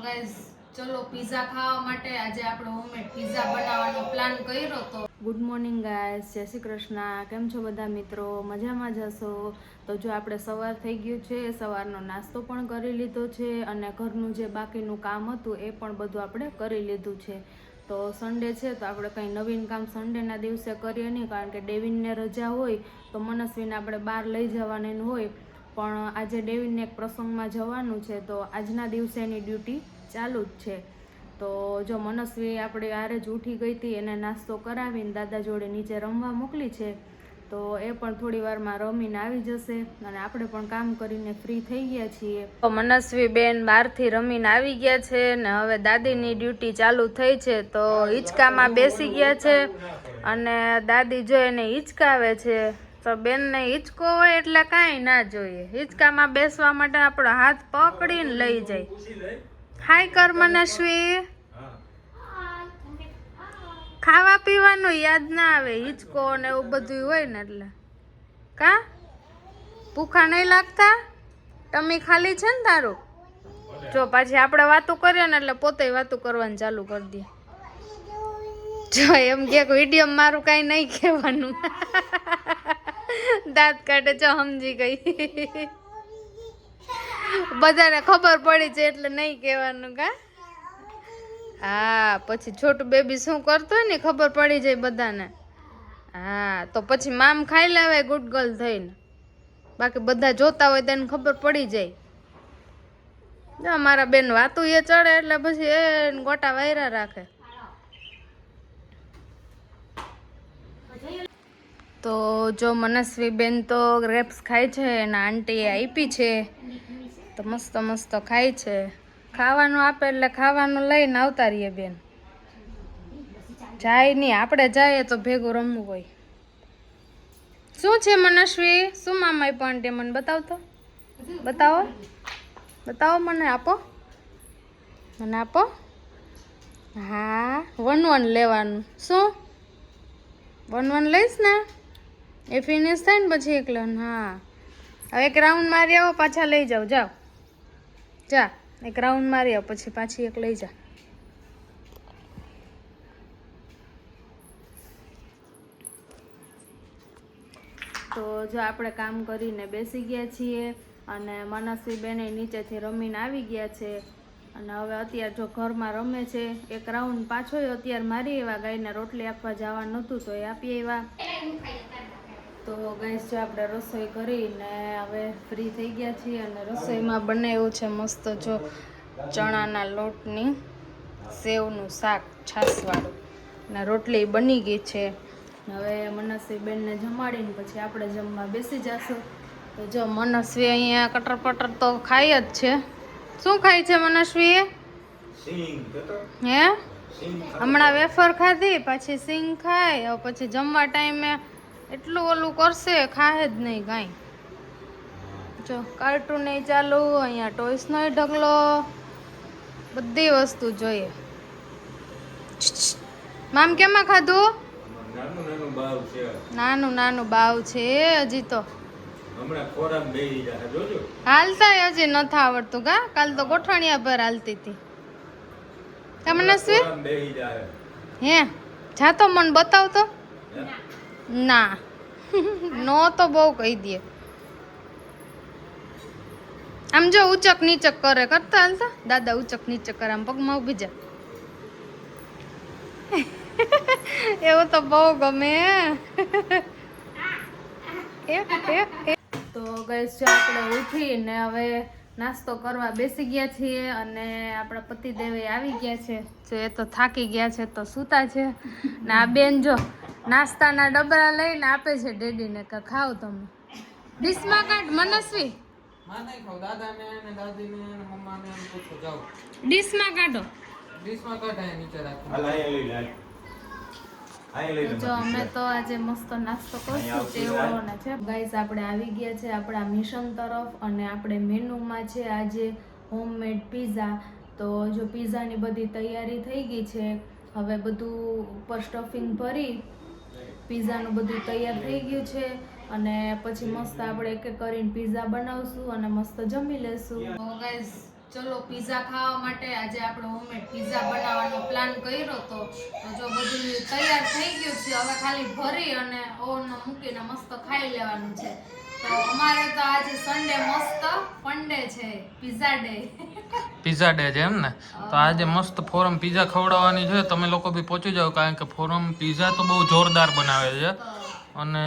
Guys ચલો pizza ખાવા માટે આજે આપણે હોમમેડ પિઝા બનાવવાનો પ્લાન કર્યો તો ગુડ મોર્નિંગ ગાઈસ, જય શ્રી કૃષ્ણ. કેમ છો બધા મિત્રો? મજામાં જ હશો? તો જો આપણે સવાર થઈ ગયું છે, સવારનો નાસ્તો પણ કરી લીધો છે અને ઘરનું જે બાકીનું કામ હતું એ પણ બધું આપણે કરી લીધું છે. તો સન્ડે છે તો આપણે કંઈ નવીન કામ સન્ડેના દિવસે કરીએ નહીં, કારણ કે ડેવિનને રજા હોય તો મનસ્વીને આપણે બહાર લઈ જવાની હોય. પણ આજે ડેવિનને એક પ્રસંગમાં જવાનું છે તો આજના દિવસે એની ડ્યુટી ચાલુ જ છે. તો જો મનસ્વી આપણે આરે જ ઉઠી ગઈ હતી, એને નાસ્તો કરાવીને દાદા જોડે નીચે રમવા મોકલી છે. તો એ પણ થોડી વારમાં રમીને આવી જશે અને આપણે પણ કામ કરીને ફ્રી થઈ ગયા છીએ. તો મનસ્વી બેન બહારથી રમીને આવી ગયા છે ને હવે દાદીની ડ્યુટી ચાલુ થઈ છે. તો હિંચકામાં બેસી ગયા છે અને દાદી જો એને હિંચકાવે છે. તો બેનને હિંચકો હોય એટલે કાંઈ ના જોઈએ, હિંચકામાં બેસવા માટે આપણો હાથ પકડીને લઈ જાય. હાય કર મનસ્વી. ખાવા પીવાનું યાદ ના આવે, હિંચકો ને એવું બધું હોય ને એટલે. કા ભૂખા નહીં લાગતા? ટમી ખાલી છે ને તારું? જો પાછી આપણે વાતું કરીએ ને એટલે પોતે વાતું કરવાનું ચાલુ કરી દે. જો એમ કે વિડીયો મારું કાંઈ નહીં કહેવાનું. દાંત કાઢે, જો સમજી ગઈ. બધાને ખબર પડી છે એટલે નહીં કહેવાનું. કા હા, પછી છોટું બેબી શું કરતો હોય ને ખબર પડી જાય બધાને. હા, તો પછી મામ ખાઈ લેવાય ગુડ ગર્લ થઈને, બાકી બધા જોતા હોય તેને ખબર પડી જાય. જો મારા બેન વાતું એ ચડે એટલે પછી એ ગોટા વાયરા રાખે. તો જો મનસ્વી બેન તો ગ્રેપ્સ ખાય છે, એના આંટીએ આપી છે તો મસ્ત મસ્ત ખાય છે. ખાવાનું આપે એટલે ખાવાનું લઈને આવતા રહીએ બેન. જાય નહીં, આપણે જઈએ તો ભેગું રમવું હોય. શું છે મનસ્વી? શું મામાએ પણ તે મને બતાવતો, બતાવો બતાવો, મને આપો, મને આપો. હા, 1-1 લેવાનું. શું 1-1 લઈશ ને? એ ફિનિશ થાય ને પછી એકલો. હા, હવે એક રાઉન્ડ મારી આવો, પાછા લઈ જાઓ. જાઓ, જા એક રાઉન્ડ મારી આવો, પછી પાછી એક લઈ જા. તો જો આપણે કામ કરીને બેસી ગયા છીએ અને મનસ્વી બેને નીચેથી રમીને આવી ગયા છે અને હવે અત્યારે જો ઘરમાં રમે છે. એક રાઉન્ડ પાછો અત્યારે મારી એવા ગાયને રોટલી આપવા જવાનું હતું તો એ આપી એવા. તો ગાઈસ જો આપણે રસોઈ કરીને હવે ફ્રી થઈ ગયા છીએ અને રસોઈમાં બનાવ્યું છે મસ્ત જો ચણાના લોટની સેવનું શાક છાશવાળું ને રોટલી બની ગઈ છે. હવે મનસ્વી બેનને જમાડીને પછી આપણે જમવા બેસી જશું. તો જો મનસ્વી અહીંયા કટર પટર તો ખાય જ છે. શું ખાય છે મનસ્વી? હે, હમણાં વેફર ખાધી, પછી સિંગ ખાય, પછી જમવા ટાઈમે એટલું ઓલું કરશે, ખાય જ નહીં કાંઈ. જો કાર્ટૂન નહીં ચાલુ, અહીંયા ટોયસનો ઢગલો, બધી વસ્તુ જોઈએ. મામ કેમાં ખાધું? નાનું નાનું બાવ છે હજી તો. હાલતા હજી નથી આવડતું. કા કાલ તો ગોઠણિયા ભર હાલતી હતી. તમને શું હે જાતો મને બતાવતો? ના નો તો બહુ કહી દે. આમ જો ઉચક નીચક કરે, કરતા હાલતા દાદા ઉચક નીચક કરે, આમ પગમાં ઉભી જા. એવું તો બહુ ગમે. તો ગાઈસ જો આપણે ઉઠીને હવે નાસ્તો કરવા બેસી ગયા છીએ અને આપણા પતિદેવે આવી ગયા છે. જો એ તો થાકી ગયા છે તો સૂતા છે ને આ બેન જો નાસ્તાના ડબરા લઈને આપે છે ડેડીને કે ખાઓ તમે. ડીશમાં કાઢ મનસ્વી, ડીશમાં કાઢો. જો અમે તો આજે મસ્ત નાસ્તો કરશું તેવડોને છે. ગાઈસ આપણે આવી ગયા છે આપણા મિશન તરફ અને આપણે મેનુમાં છે આજે હોમમેડ પિઝા. તો જો પિઝાની બધી તૈયારી થઈ ગઈ છે. હવે બધું ઉપર સ્ટફિંગ ભરી પિઝાનું બધું તૈયાર થઈ ગયું છે અને પછી મસ્ત આપણે એક એક કરીને પિઝા બનાવશું અને મસ્ત જમી લેશું. તો ગાઈસ ચલો પિઝા ખાવા માટે આજે આપણે હોમમેડ પિઝા બનાવવાનો પ્લાન કર્યો તો જો બધું તૈયાર થઈ ગયું છે. હવે ખાલી ભરી અને ઓવનમાં મૂકીને મસ્ત ખાઈ લેવાનું છે. તો અમારે તો આજે સન્ડે મસ્ત ફંડે છે, પિઝા ડે. પિઝા ડે છે એમ ને? તો આજે મસ્ત ફોરમ પિઝા ખવડાવવાની છે. તમે લોકો બી પહોંચી જાઓ, કારણ કે ફોરમ પિઝા તો બહુ જોરદાર બનાવે છે અને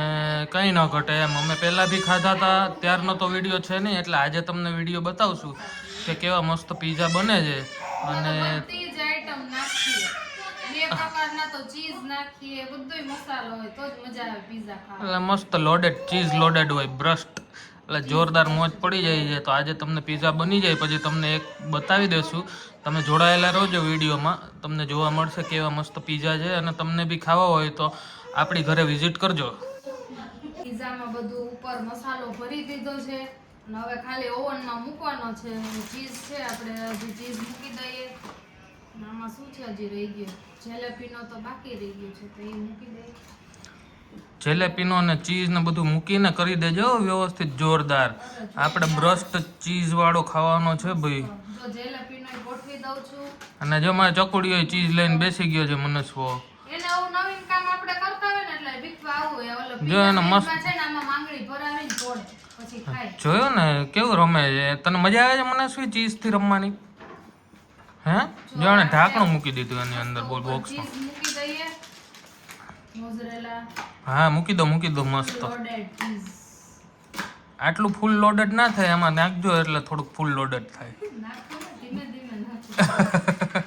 કંઈ ન ઘટે એમ. અમે પહેલાં બી ખાધા હતા, ત્યારનો તો વિડીયો છે નહીં, એટલે આજે તમને વિડીયો બતાવશું કે કેવા મસ્ત પિઝા બને છે. અને બધી જ આઈટમ નાખીએ, બે પ્રકારના તો ચીઝ નાખીએ, બધોય મસાલો હોય તો જ મજા આવે પિઝા ખાવા. એટલે મસ્ત લોડેડ, ચીઝ લોડેડ હોય, બ્રસ્ટ, એટલે જોરદાર મોજ પડી જાય છે. તો આજે તમને પિઝા બની જાય પછી તમને એક બતાવી દેશું. તમે જોડાયેલા રહેજો વિડીયોમાં, તમને જોવા મળશે કેવા મસ્ત પિઝા છે. અને તમને બી ખાવા હોય તો આપણી ઘરે વિઝિટ કરજો. પિઝામાં બધું ઉપર મસાલો ભરી દીધો છે અને હવે ખાલી ઓવનમાં મૂકવાનો છે. ચીઝ છે, આપણે હજી ચીઝ મૂકી દઈએ. આમાં શું છે હજી રહી ગયું, જેલેપીનો તો બાકી રહી ગયું છે, તો એ મૂકી દઈએ. જેલેપીનો અને ચીઝ ને બધું મૂકીને કરી દેજો વ્યવસ્થિત જોરદાર. આપણે બ્રસ્ટ ચીઝ વાળો ખાવાનો છે ભાઈ. જો જેલેપીનો ગોઠવી દઉં છું. અને જો મારે ચકુડીઓ ચીઝ લઈને બેસી ગયો છે મનસ્વો. એને આવું નવીન કામ આપણે કરતા હોય ને એટલે બીકવા આવું હોય. ઓલો જો એને મસ્ત છે ને આમાં માંગડી ભરાવીને તોડે પછી ખાય. જોયો ને કેવું રમે છે? તને મજા આવે છે મનસ્વી ચીઝ થી રમવાની? હે જો એને ઢાંકણું મૂકી દીધું એની અંદર બોલ બોક્સમાં. ચીઝ મૂકી દઈએ, મોઝરેલા. હા મૂકી દો મસ્ત. લોડેડ ચીઝ આટલું ફૂલ લોડેડ ના થાય, એમાં નાખજો એટલે થોડુંક ફૂલ લોડેડ થાય. નાખો ને, ધીમે ધીમે નાખો.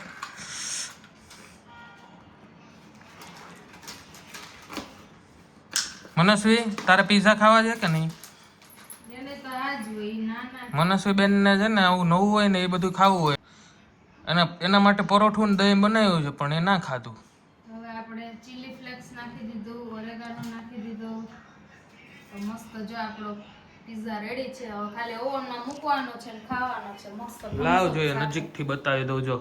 મનસ્વી તારે પિઝા ખાવા છે કે નહીં? એને તો આ જ હોય, નાના. મનસ્વી બેન ને છે ને આવું નવું હોય ને એ બધું ખાવું હોય, અને એના માટે પરોઠું ને દહીં બનાવ્યું છે પણ એ ના ખાધું. હવે આપણે ચીલી ફ્લેક્સ નાખી દીધું, ઓરેગાનો નાખી દીધો, તો મસ્ત જો આપણો પિઝા રેડી છે. હવે ખાલી ઓવનમાં મૂકવાનો છે ને ખાવાનો છે. મસ્ત લાવ જોઈએ નજીકથી બતાવી દઉં. જો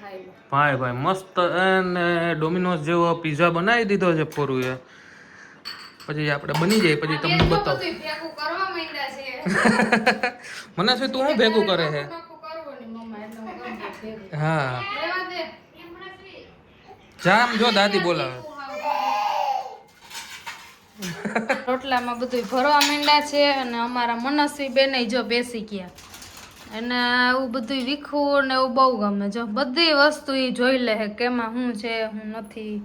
ખાઈ લો ભાઈ મસ્ત એને ડોમિનોઝ જેવો પિઝા બનાવી દીધો છે ફોરું એ. પછી આપણે બની જાય પછી તમને બતાવ. ભેગું કરવા માંડ્યા છે. મનસ્વી તું શું ભેગું કરે છે? કરવું ને મમ્મા એટલે હું કરું ભેગું. હા લેવા દે. જામ જો દાદી બોલાવે. રોટલામાં બધું ભરવા માંડ્યા છે અને અમારા મનસ્વી બેન જો બેસી ગયા. એને એવું બધું વીખવું ને એવું બહુ ગમે. જો બધી વસ્તુ એ જોઈ લે કે કેમાં શું છે શું નથી.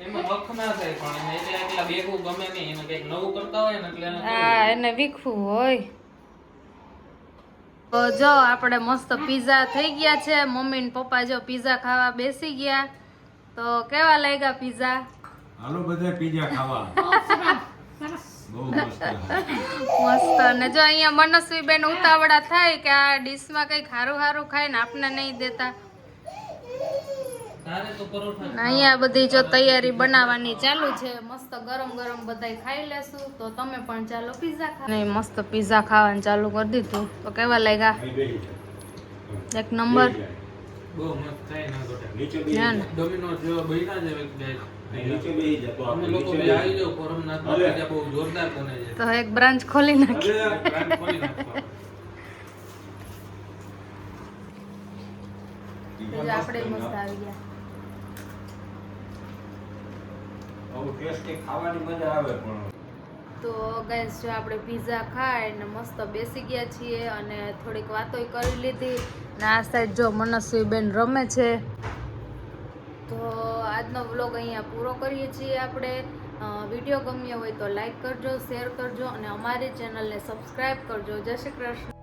એમાં વખ ના થાય પણ એને એકલા ભેગું ગમે નહીં. એને કંઈક નવું કરતા હોય ને એટલે હા એને વીખવું હોય. તો જો આપણે મસ્ત પિઝા થઈ ગયા છે. મમ્મી ને પપ્પા જો પિઝા ખાવા બેસી ગયા. તો કેવા લાગ્યા પિઝા? હાલો બધા પિઝા ખાવા. બહુ મસ્ત. મસ્ત. અને જો અહીંયા મનસ્વી બેન ઉતાવળા થાય કે આ ડીશમાં કઈ ખારું ખારું ખાય ને આપને નહીં દેતા. તારે તો પરોઠા અહીંયા બધી જો તૈયારી બનાવવાની ચાલુ છે. મસ્ત ગરમ ગરમ બધાય ખાઈ લેશું. તો તમે પણ ચાલો પિઝા ખાવા. નહીં મસ્ત પિઝા ખાવાનું ચાલુ કરી દીધું. તો કેવા લાગ્યા? એક નંબર. બહુ મસ્ત થાય ના ગોટા. નીચે ના, બેસી ના. ડોમિનોઝ જેવા બન્યા છે ગાઈસ. નીચે બેસી જા તો અમે આપણે લોકો નીચે બી આવી જાવ ફોરમ ના તો પિઝા બહુ જોરદાર બને છે. તો એક બ્રાન્ચ ખોલી નાખી. અરે બ્રાન્ડ ખોલી નાખો. આપણે મસ્ત આવી ગયા. આવું ટેસ્ટી ખાવાની મજા આવે પણ તો ગાઈસ જો આપણે પિઝા ખાઈને મસ્ત બેસી ગયા છીએ અને થોડીક વાતોય કરી લીધી. ને આ સાઈડ જો મનસ્વી બેન રમે છે. તો આજનો વ્લોગ અહીંયા પૂરો કરીએ છીએ આપણે. વિડીયો ગમ્યો હોય તો લાઈક કરજો, શેર કરજો અને અમારી ચેનલને સબસ્ક્રાઈબ કરજો. જય શ્રી કૃષ્ણ.